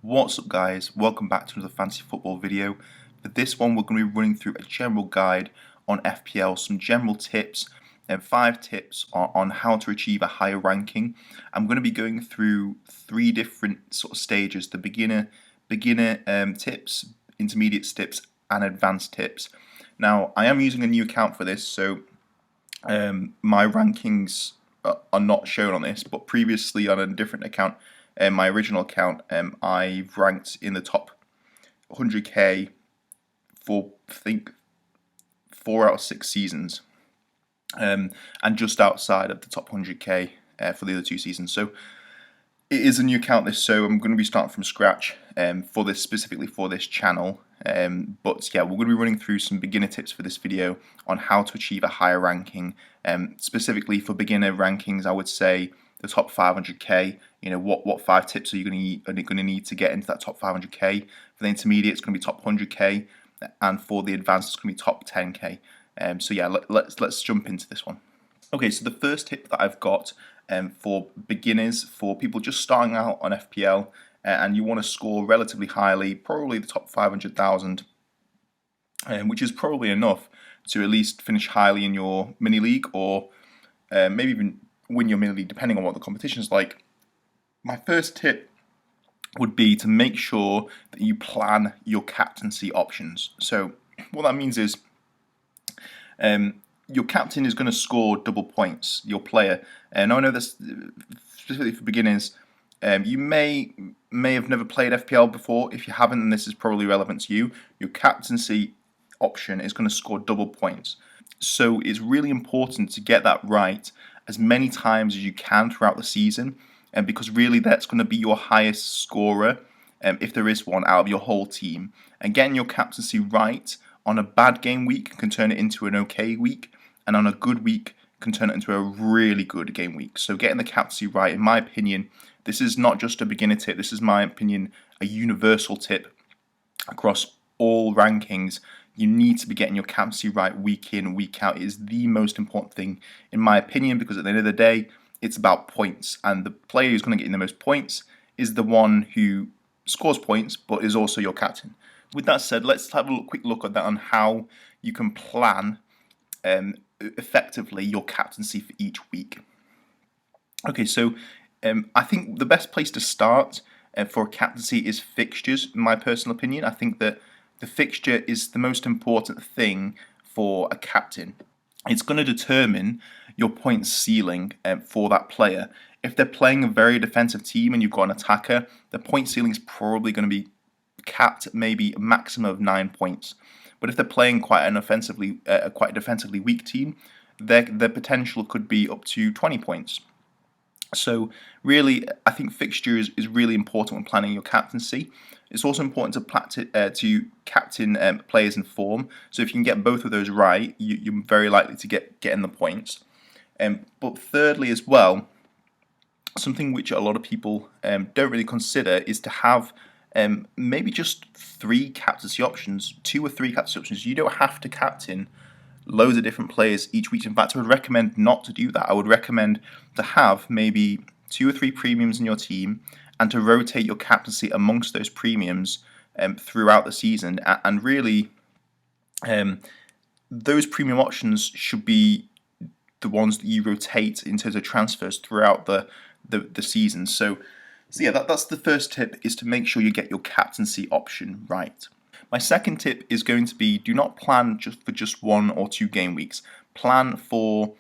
What's up guys, welcome back to another fantasy football video. For this one we're going to be running through a general guide on FPL, some general tips and 5 tips on how to achieve a higher ranking. I'm going to be going through 3 different sort of stages: the beginner tips, intermediate tips and advanced tips. Now I am using a new account for this, so my rankings are not shown on this, but previously on a different account, my original account, I've ranked in the top 100k for I think 4 out of 6 seasons, and just outside of the top 100k for the other 2 seasons. So it is a new account this, so I'm going to be starting from scratch for this, specifically for this channel. But yeah, we're going to be running through some beginner tips for this video on how to achieve a higher ranking. Specifically for beginner rankings, I would say the top 500k. You know, what 5 tips are you going to need to get into that top 500k? For the intermediate, it's going to be top 100k, and for the advanced, it's going to be top 10k. So yeah, let's jump into this one. Okay, so the first tip that I've got for beginners, for people just starting out on FPL, and you want to score relatively highly, probably the top 500,000, which is probably enough to at least finish highly in your mini league, or maybe even win your mini league, depending on what the competition is like. My first tip would be to make sure that you plan your captaincy options. So what that means is your captain is going to score double points, your player. And I know this specifically for beginners. You may have never played FPL before. If you haven't, then this is probably relevant to you. Your captaincy option is going to score double points. So it's really important to get that right as many times as you can throughout the season, and because really that's going to be your highest scorer, if there is one, out of your whole team. And getting your captaincy right on a bad game week can turn it into an okay week, and on a good week can turn it into a really good game week. So getting the captaincy right, in my opinion, this is not just a beginner tip, this is, my opinion, a universal tip across all rankings. You need to be getting your captaincy right week in, week out. It is the most important thing, in my opinion, because at the end of the day, it's about points, and the player who's going to get you the most points is the one who scores points, but is also your captain. With that said, let's have a quick look at that on how you can plan effectively your captaincy for each week. Okay, so I think the best place to start for a captaincy is fixtures, in my personal opinion. I think that the fixture is the most important thing for a captain. It's going to determine your point ceiling for that player. If they're playing a very defensive team and you've got an attacker, the point ceiling is probably going to be capped at maybe a maximum of 9 points. But if they're playing quite a defensively weak team, their potential could be up to 20 points. So really, I think fixture is really important when planning your captaincy. It's also important to captain players in form. So if you can get both of those right, you're very likely to get in the points. But thirdly as well, something which a lot of people don't really consider is to have maybe just 3 captaincy options, 2 or 3 captaincy options. You don't have to captain loads of different players each week. In fact, I would recommend not to do that. I would recommend to have maybe 2 or 3 premiums in your team, and to rotate your captaincy amongst those premiums throughout the season. And really, those premium options should be the ones that you rotate in terms of transfers throughout the season. So yeah, that's the first tip, is to make sure you get your captaincy option right. My second tip is going to be, do not plan just 1 or 2 game weeks. Plan for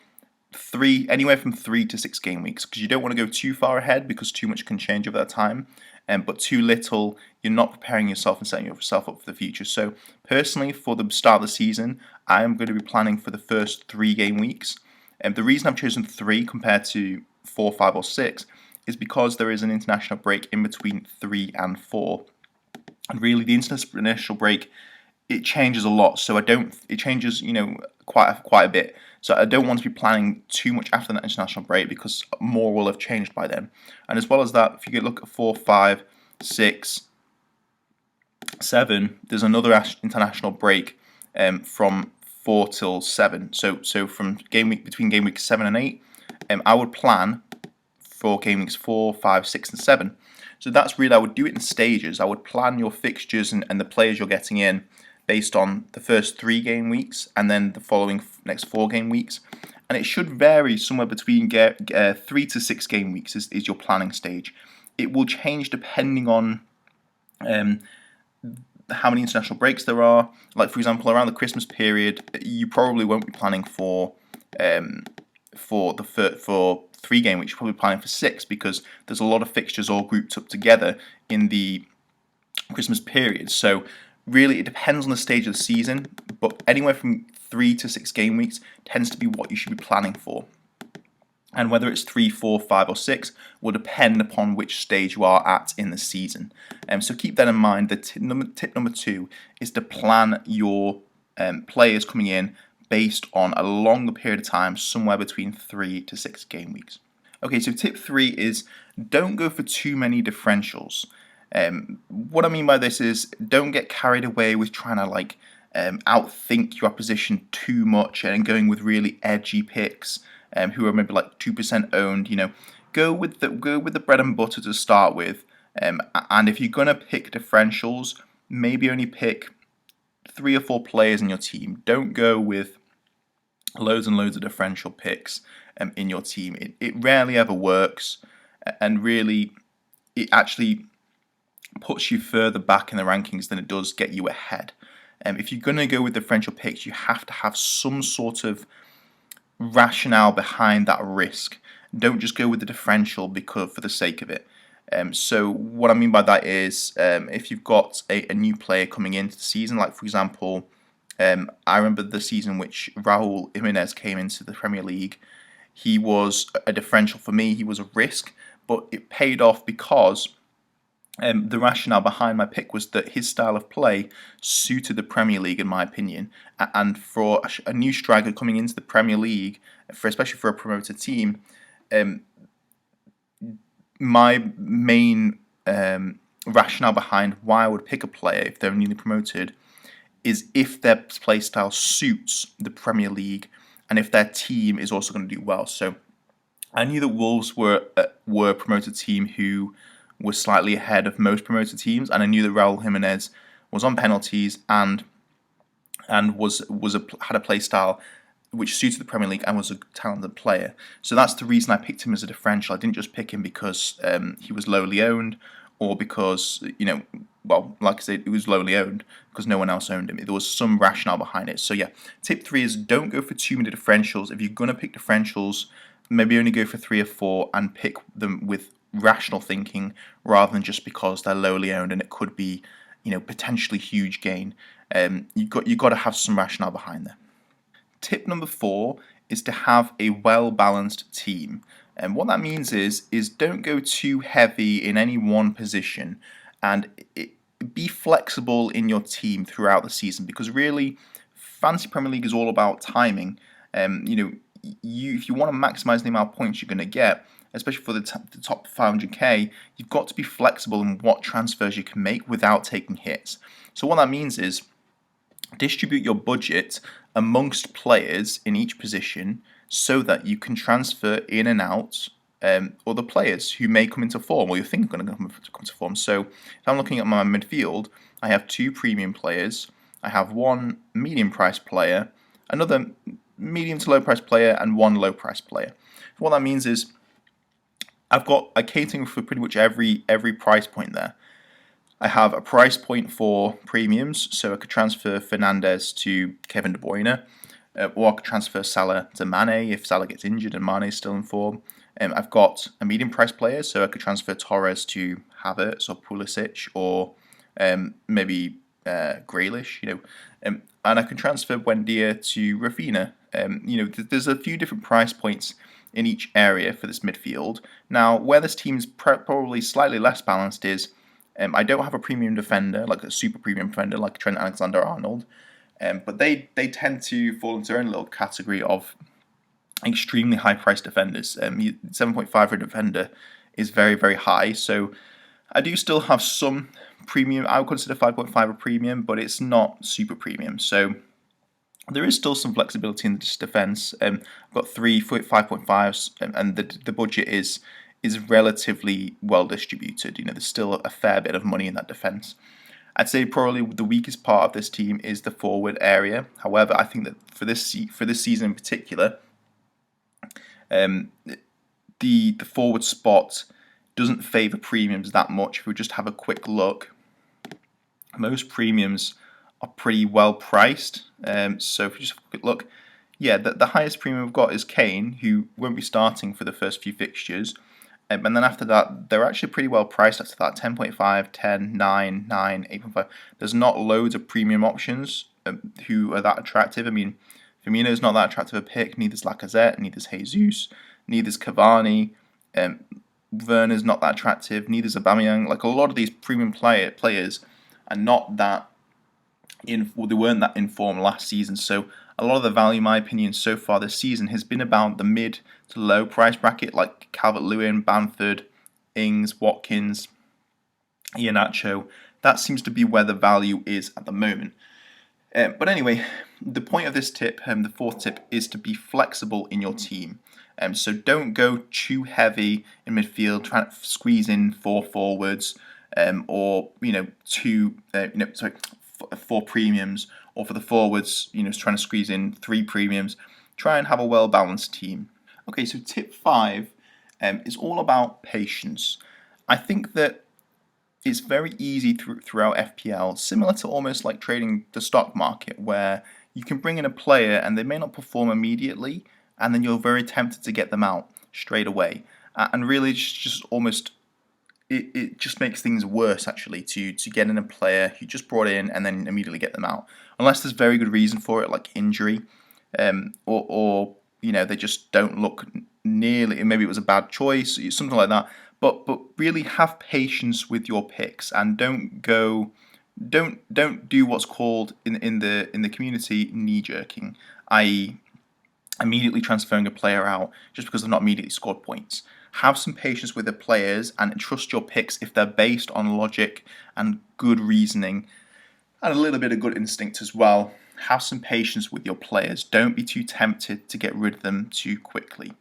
anywhere from 3 to 6 game weeks, because you don't want to go too far ahead, because too much can change over that time. But too little, you're not preparing yourself and setting yourself up for the future. So personally, for the start of the season, I am going to be planning for the first 3 game weeks. And the reason I've chosen 3 compared to 4, 5, or 6 is because there is an international break in between 3 and 4. And really, the international break, it changes a lot. So it changes, quite a bit. So I don't want to be planning too much after that international break, because more will have changed by then. And as well as that, if you look at 4, 5, 6, 7, there's another international break from 4 till 7. So from between game week 7 and 8, I would plan for game weeks 4, 5, 6, and 7. So that's really, I would do it in stages. I would plan your fixtures and the players you're getting in based on the first 3 game weeks and then the following next 4 game weeks. And it should vary somewhere between 3 to 6 game weeks is your planning stage. It will change depending on how many international breaks there are. Like, for example, around the Christmas period, you probably won't be planning for 3 game weeks. You're probably planning for 6 because there's a lot of fixtures all grouped up together in the Christmas period. So really, it depends on the stage of the season, but anywhere from 3 to 6 game weeks tends to be what you should be planning for. And whether it's 3, 4, 5, or 6 will depend upon which stage you are at in the season. So keep that in mind. The tip number 2 is to plan your players coming in based on a longer period of time, somewhere between 3 to 6 game weeks. Okay, so tip 3 is don't go for too many differentials. What I mean by this is don't get carried away with trying to outthink your opposition too much and going with really edgy picks who are maybe 2% owned. Go with the bread and butter to start with. And if you're gonna pick differentials, maybe only pick 3 or 4 players in your team. Don't go with loads and loads of differential picks in your team. It rarely ever works, and really, it actually puts you further back in the rankings than it does get you ahead. If you're going to go with differential picks, you have to have some sort of rationale behind that risk. Don't just go with the differential for the sake of it. So what I mean by that is if you've got a new player coming into the season, like for example, I remember the season which Raul Jimenez came into the Premier League. He was a differential for me. He was a risk, but it paid off because the rationale behind my pick was that his style of play suited the Premier League, in my opinion. And for a new striker coming into the Premier League, especially for a promoted team, my main rationale behind why I would pick a player if they're newly promoted is if their play style suits the Premier League and if their team is also going to do well. So I knew that Wolves were a promoted team who was slightly ahead of most promoted teams, and I knew that Raul Jimenez was on penalties and had a play style which suited the Premier League and was a talented player. So that's the reason I picked him as a differential. I didn't just pick him because he was lowly owned or because, like I said, it was lowly owned because no one else owned him. There was some rationale behind it. So yeah, tip 3 is don't go for too many differentials. If you're going to pick differentials, maybe only go for 3 or 4 and pick them with rational thinking rather than just because they're lowly owned and it could be, potentially huge gain. You've got to have some rationale behind there. Tip number 4 is to have a well-balanced team. And what that means is don't go too heavy in any one position and be flexible in your team throughout the season, because really, Fantasy Premier League is all about timing. If you want to maximize the amount of points you're going to get, especially for the top 500k, you've got to be flexible in what transfers you can make without taking hits. So what that means is distribute your budget amongst players in each position so that you can transfer in and out other players who may come into form or you think are going to come to form. So if I'm looking at my midfield, I have 2 premium players, I have 1 medium price player, another medium to low price player, and 1 low price player. What that means is I've got a catering for pretty much every price point there. I have a price point for premiums, so I could transfer Fernandes to Kevin De Bruyne, or I could transfer Salah to Mane if Salah gets injured and Mane is still in form. I've got a medium price player, so I could transfer Torres to Havertz or Pulisic, or maybe Grealish, and I can transfer Buendia to Rafinha. There's a few different price points in each area for this midfield. Now, where this team's probably slightly less balanced is I don't have a premium defender, like a super premium defender like Trent Alexander-Arnold, but they tend to fall into their own little category of extremely high-priced defenders. 7.5 for a defender is very, very high, so I do still have some premium. I would consider 5.5 a premium, but it's not super premium, so there is still some flexibility in this defence. I've got 3 5.5s, and the budget is is relatively well distributed. There's still a fair bit of money in that defence. I'd say probably the weakest part of this team is the forward area. However, I think that for this season in particular, the forward spot doesn't favour premiums that much. If we just have a quick look, most premiums are pretty well priced. So if we just have a quick look, yeah, the highest premium we've got is Kane, who won't be starting for the first few fixtures. And then after that, they're actually pretty well priced after that, 10.5, 10, 9, 9, 8.5. There's not loads of premium options who are that attractive. I mean, Firmino's not that attractive a pick, neither's Lacazette, neither's Jesus, neither's Cavani. Werner's not that attractive, neither's Aubameyang. Like, a lot of these premium players are not that they weren't that in form last season. So a lot of the value, in my opinion, so far this season has been about the mid to low price bracket, like Calvert-Lewin, Bamford, Ings, Watkins, Iheanacho. That seems to be where the value is at the moment. But anyway, the point of this tip, the fourth tip, is to be flexible in your team. So don't go too heavy in midfield, trying to squeeze in 4 forwards, or four premiums, or for the forwards, trying to squeeze in 3 premiums. Try and have a well-balanced team. Okay, so tip 5 is all about patience. I think that it's very easy throughout FPL, similar to almost like trading the stock market, where you can bring in a player and they may not perform immediately, and then you're very tempted to get them out straight away. And really, it's just almost, it just makes things worse, actually, to get in a player you just brought in and then immediately get them out. Unless there's very good reason for it, like injury, or they just don't look nearly, maybe it was a bad choice, something like that. But really have patience with your picks, and don't do what's called in the community knee-jerking, i.e. immediately transferring a player out just because they've not immediately scored points. Have some patience with the players and trust your picks if they're based on logic and good reasoning and a little bit of good instinct as well. Have some patience with your players. Don't be too tempted to get rid of them too quickly.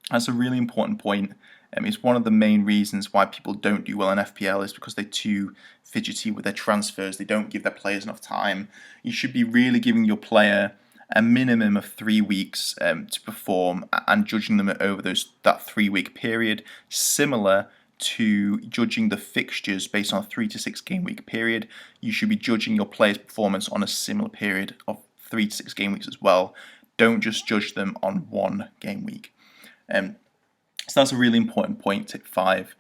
That's a really important point. It's one of the main reasons why people don't do well in FPL is because they're too fidgety with their transfers. They don't give their players enough time. You should be really giving your player a minimum of 3 weeks to perform and judging them over that 3-week period, similar to judging the fixtures based on a 3 to 6 game week period. You should be judging your player's performance on a similar period of 3 to 6 game weeks as well. Don't just judge them on 1 game week. So that's a really important point, tip 5.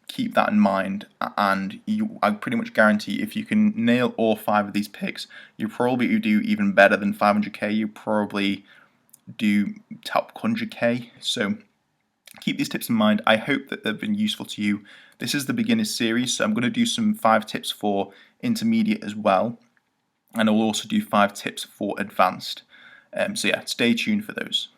Keep that in mind, and I pretty much guarantee if you can nail all 5 of these picks, you probably do even better than 500k. You probably do top 100k. So keep these tips in mind. I hope that they've been useful to you. This is the beginner series, so I'm going to do some 5 tips for intermediate as well, and I'll also do 5 tips for advanced. So yeah, stay tuned for those.